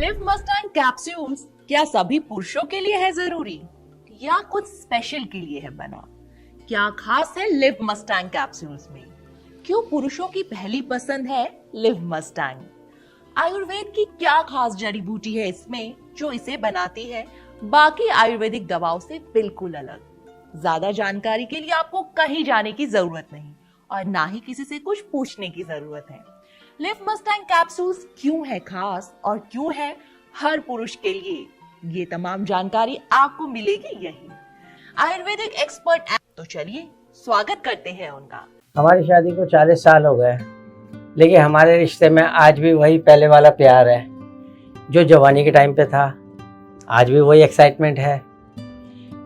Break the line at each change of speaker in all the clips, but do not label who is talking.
Live Mustang capsules क्या सभी पुरुषों के लिए है जरूरी या कुछ स्पेशल के लिए है बना? क्या खास है लिव मस्टैंग कैप्सूल्स में? क्यों पुरुषों की पहली पसंद है लिव मस्टैंग? आयुर्वेद की क्या खास जड़ी बूटी है इसमें जो इसे बनाती है बाकी आयुर्वेदिक दवाओं से बिल्कुल अलग? ज्यादा जानकारी के लिए आपको कहीं जाने की जरूरत नहीं और ना ही किसी से कुछ पूछने की जरूरत है। लिव मस्टैंग कैप्सूल्स क्यों है खास और क्यों है हर पुरुष के लिए, ये तमाम जानकारी आपको मिलेगी यही आयुर्वेदिक एक्सपर्ट ऐप। तो चलिए स्वागत करते हैं उनका।
हमारी शादी को 40 साल हो गए, लेकिन हमारे रिश्ते में आज भी वही पहले वाला प्यार है जो जवानी के टाइम पे था। आज भी वही एक्साइटमेंट है।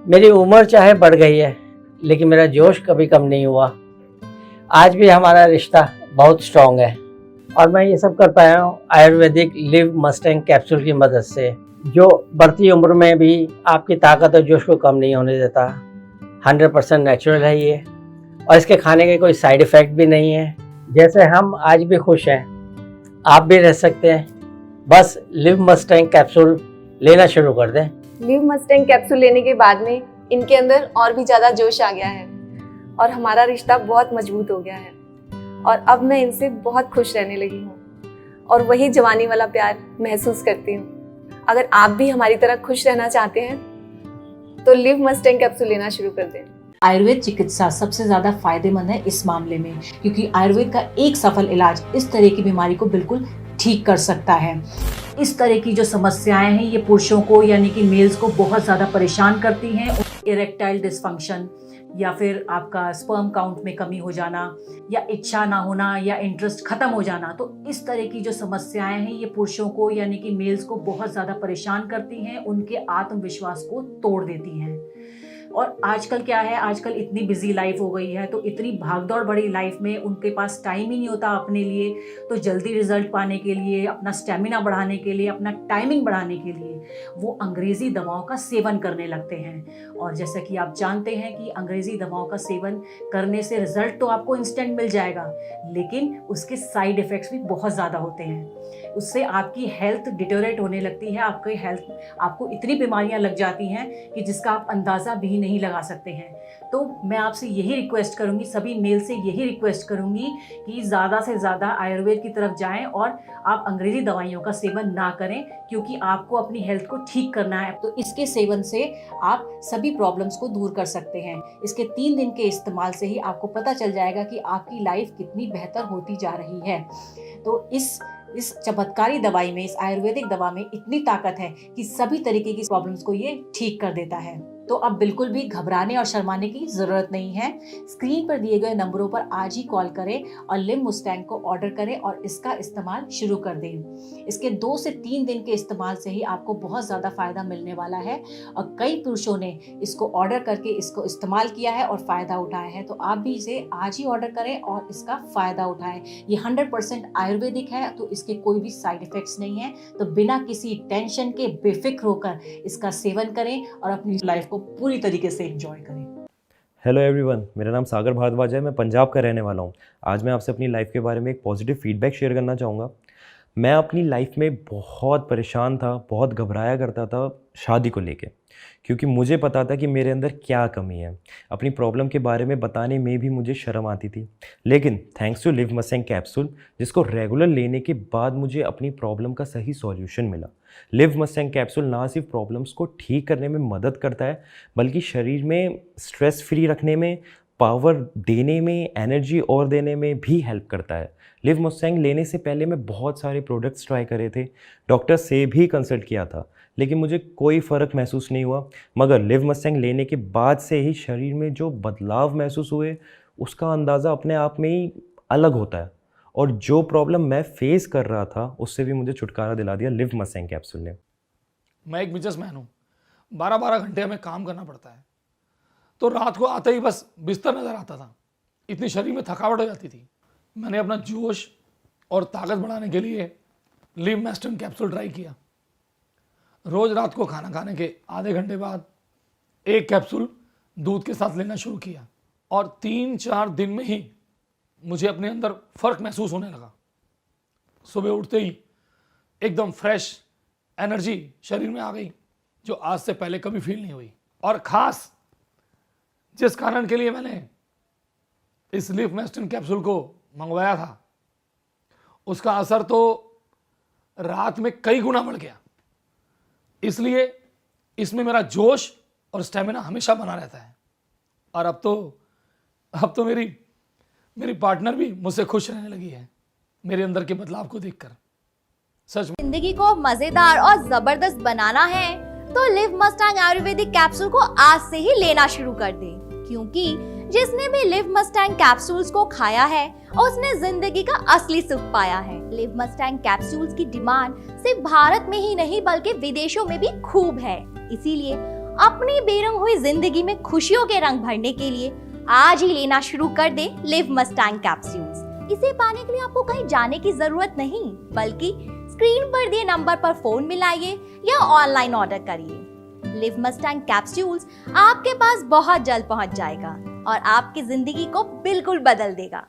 मेरी उम्र चाहे बढ़ गई है, लेकिन मेरा जोश कभी कम नहीं हुआ। आज भी हमारा रिश्ता बहुत स्ट्रॉन्ग है और मैं ये सब कर पाया हूँ आयुर्वेदिक लिव मस्टैंग कैप्सूल की मदद से, जो बढ़ती उम्र में भी आपकी ताकत और जोश को कम नहीं होने देता। 100% नेचुरल है ये और इसके खाने के कोई साइड इफ़ेक्ट भी नहीं है। जैसे हम आज भी खुश हैं, आप भी रह सकते हैं। बस लिव मस्टैंग कैप्सूल लेना शुरू कर दें।
लिव मस्टैंग कैप्सूल लेने के बाद में इनके अंदर और भी ज़्यादा जोश आ गया है और हमारा रिश्ता बहुत मजबूत हो गया है और अब मैं इनसे बहुत खुश रहने लगी हूँ और वही जवानी वाला प्यार महसूस करती हूँ। अगर आप भी हमारी तरह खुश रहना चाहते हैं तो लिव मस्टैंग कैप्सूल लेना शुरू कर दें।
आयुर्वेद चिकित्सा सबसे ज्यादा फायदेमंद है इस मामले में, क्योंकि आयुर्वेद का एक सफल इलाज इस तरह की बीमारी को बिल्कुल ठीक कर सकता है। इस तरह की जो समस्याएं हैं ये पुरुषों को यानी कि मेल्स को बहुत ज्यादा परेशान करती हैं। इरेक्टाइल डिसफंक्शन या फिर आपका स्पर्म काउंट में कमी हो जाना या इच्छा ना होना या इंटरेस्ट खत्म हो जाना, तो इस तरह की जो समस्याएं हैं ये पुरुषों को यानी कि मेल्स को बहुत ज्यादा परेशान करती हैं, उनके आत्मविश्वास को तोड़ देती हैं। और आजकल क्या है, आजकल इतनी बिजी लाइफ हो गई है, तो इतनी भागदौड़ भरी लाइफ में उनके पास टाइम ही नहीं होता अपने लिए। तो जल्दी रिजल्ट पाने के लिए, अपना स्टेमिना बढ़ाने के लिए, अपना टाइमिंग बढ़ाने के लिए वो अंग्रेजी दवाओं का सेवन करने लगते हैं। और जैसा कि आप जानते हैं कि अंग्रेजी दवाओं का सेवन करने से रिजल्ट तो आपको इंस्टेंट मिल जाएगा, लेकिन उसके साइड इफ़ेक्ट्स भी बहुत ज़्यादा होते हैं। उससे आपकी हेल्थ डिटोरेट होने लगती है, आपको इतनी बीमारियां लग जाती हैं कि जिसका आप अंदाज़ा भी नहीं लगा सकते हैं। तो मैं आपसे यही रिक्वेस्ट करूंगी, सभी मेल से यही रिक्वेस्ट करूंगी कि ज़्यादा से ज़्यादा आयुर्वेद की तरफ जाएं और आप अंग्रेजी दवाइयों का सेवन ना करें, क्योंकि आपको अपनी हेल्थ को ठीक करना है। तो इसके सेवन से आप सभी प्रॉब्लम्स को दूर कर सकते हैं। इसके 3 दिन के इस्तेमाल से ही आपको पता चल जाएगा कि आपकी लाइफ कितनी बेहतर होती जा रही है। तो इस चमत्कारी दवाई में, इस आयुर्वेदिक दवा में इतनी ताकत है कि सभी तरीके की प्रॉब्लम्स को ये ठीक कर देता है। तो अब बिल्कुल भी घबराने और शर्माने की जरूरत नहीं है। स्क्रीन पर दिए गए नंबरों पर आज ही कॉल करें और लिव मस्टैंग को ऑर्डर करें और इसका इस्तेमाल शुरू कर दें। इसके 2 से 3 दिन के इस्तेमाल से ही आपको बहुत ज़्यादा फायदा मिलने वाला है और कई पुरुषों ने इसको ऑर्डर करके इसको इस्तेमाल किया है और फायदा उठाया है। तो आप भी इसे आज ही ऑर्डर करें और इसका फायदा उठाएं। ये 100% आयुर्वेदिक है, तो इसके कोई भी साइड इफेक्ट्स नहीं है। तो बिना किसी टेंशन के बेफिक्र होकर इसका सेवन करें और अपनी लाइफ को पूरी तरीके से एंजॉय करें।
हेलो एवरीवन, मेरा नाम सागर भारद्वाज है। मैं पंजाब का रहने वाला हूँ। आज मैं आपसे अपनी लाइफ के बारे में एक पॉजिटिव फीडबैक शेयर करना चाहूँगा। मैं अपनी लाइफ में बहुत परेशान था, बहुत घबराया करता था शादी को लेके, क्योंकि मुझे पता था कि मेरे अंदर क्या कमी है। अपनी प्रॉब्लम के बारे में बताने में भी मुझे शर्म आती थी, लेकिन thanks to Liv Mustang capsule, जिसको रेगुलर लेने के बाद मुझे अपनी प्रॉब्लम का सही सॉल्यूशन मिला। लिव मस्टैंग कैप्सूल ना सिर्फ प्रॉब्लम्स को ठीक करने में मदद करता है, बल्कि शरीर में स्ट्रेस फ्री रखने में, पावर देने में, एनर्जी और देने में भी हेल्प करता है। लिव मस्टैंग लेने से पहले मैं बहुत सारे प्रोडक्ट्स ट्राई करे थे, डॉक्टर से भी कंसल्ट किया था, लेकिन मुझे कोई फ़र्क महसूस नहीं हुआ। मगर लिव मस्टैंग लेने के बाद से ही शरीर में जो बदलाव महसूस हुए, उसका अंदाज़ा अपने आप में ही अलग होता है। और जो प्रॉब्लम मैं फेस कर रहा था, उससे भी मुझे छुटकारा दिला दिया लिव मस्टैंग कैप्सूल ने।
मैं एक बिजनेसमैन हूँ, 12-12 घंटे हमें काम करना पड़ता है, तो रात को आते ही बस बिस्तर नज़र आता था, इतनी शरीर में थकावट हो जाती थी। मैंने अपना जोश और ताकत बढ़ाने के लिए लिव मस्टैंग कैप्सूल ट्राई किया। रोज़ रात को खाना खाने के आधे घंटे बाद एक कैप्सूल दूध के साथ लेना शुरू किया और 3-4 दिन में ही मुझे अपने अंदर फ़र्क महसूस होने लगा। सुबह उठते ही एकदम फ्रेश, एनर्जी शरीर में आ गई जो आज से पहले कभी फील नहीं हुई। और खास जिस कारण के लिए मैंने इस लिव मस्टैंग कैप्सूल को मंगवाया था, उसका असर तो रात में कई गुना बढ़ गया। इसलिए इसमें मेरा जोश और स्टेमिना हमेशा बना रहता है। और अब तो मेरी पार्टनर भी मुझसे खुश रहने लगी है मेरे अंदर के बदलाव को देखकर। सच में
जिंदगी को मजेदार और जबरदस्त बनाना है तो लिव मस्टैंग आयुर्वेदिक कैप्सूल को आज से ही लेना शुरू कर दे, क्योंकि जिसने भी लिव मस्टैंग कैप्सूल्स को खाया है उसने जिंदगी का असली सुख पाया है। लिव मस्टैंग कैप्सूल्स की डिमांड सिर्फ भारत में ही नहीं बल्कि विदेशों में भी खूब है। इसीलिए अपनी बेरंग हुई जिंदगी में खुशियों के रंग भरने के लिए आज ही लेना शुरू कर दे लिव मस्टैंग कैप्सूल्स। इसे पाने के लिए आपको कहीं जाने की जरूरत नहीं, बल्कि स्क्रीन पर दिए नंबर पर फोन मिलाइए या ऑनलाइन ऑर्डर करिए। लिव मस्टैंग कैप्सूल्स आपके पास बहुत जल्द पहुंच जाएगा और आपकी जिंदगी को बिल्कुल बदल देगा।